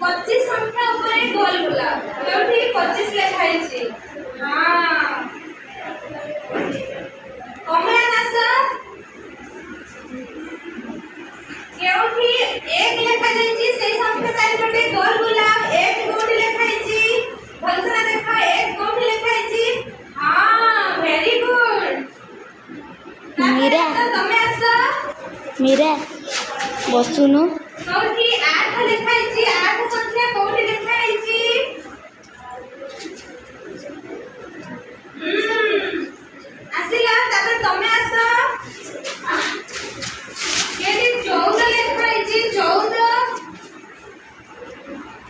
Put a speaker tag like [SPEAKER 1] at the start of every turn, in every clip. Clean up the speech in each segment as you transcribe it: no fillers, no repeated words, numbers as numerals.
[SPEAKER 1] पच्चीस संख्या ऊपर गोल गुलाब क्योंकि 25 लिखाई छी। हाँ कमला नास क्योंकि एक लिखा जाई छी से संख्या चारिपटे गोल गुलाब एक गोटी लिखाई छी। भलसना देखा एक गोटी लिखाई छी। हाँ वेरी गुड
[SPEAKER 2] मीरा
[SPEAKER 1] तमे आस
[SPEAKER 2] मीरा बसुनु
[SPEAKER 1] क्योंकि 8 लिखाई छी 8 संख्या कोठी लिखाई छी। आसिला तापर तमे आस केडी 14 लिखाई छी 14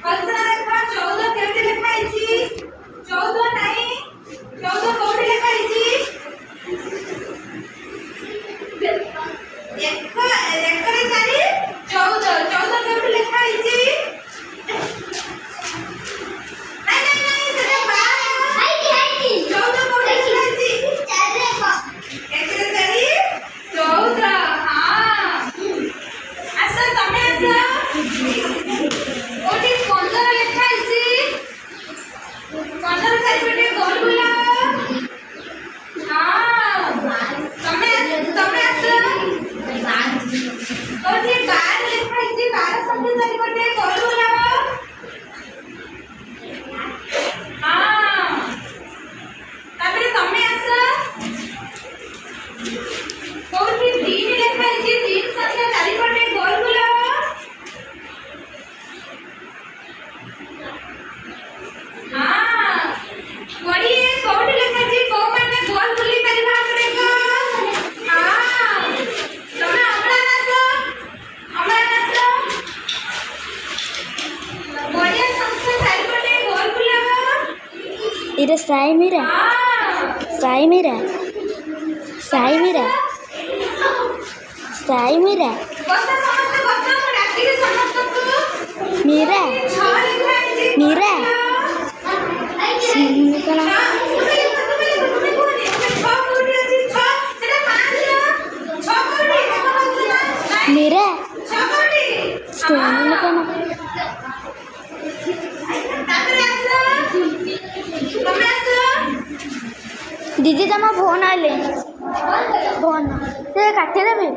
[SPEAKER 1] भलसना देखा 14 केडी लिखाई छी 14 नहीं 14 कोठी लिखाई छी। एक रे चारि 14 14 केडी लिखाई छी। नहीं सेटा 12 हाइटी 14 कोठी लिखाई छी 4 रे 1 रे चारि 14। हां आसा तमे आसा कोठी 15 लिखाई छी 15 चारिपटे गोल गुलाब। हां तमे आसा कोठी 12 लिखाई छी 12 संख्या चारिपटे गोल गुलाब। हां तापरे तमे आसा कोठी 3 लिखाई छी 3 संख्या चारिपटे गोल गुलाब। हां कोठी लिखाई छी को माने गोल बुली परिभा करे को। हां तमे अमला नास बढ़िया संख्या चारिपटे गोल गुलाब।
[SPEAKER 2] इरे साई मीरा साई मीरा साई मीरा साई मीरा
[SPEAKER 1] बसा समस्त बसा मु डाकी समस्त को
[SPEAKER 2] मीरा
[SPEAKER 1] 6 लिखाई छी
[SPEAKER 2] मीरा सुनु कला मीरा सुनु कला दीदी तम फोन आले फोन से काटे देबे।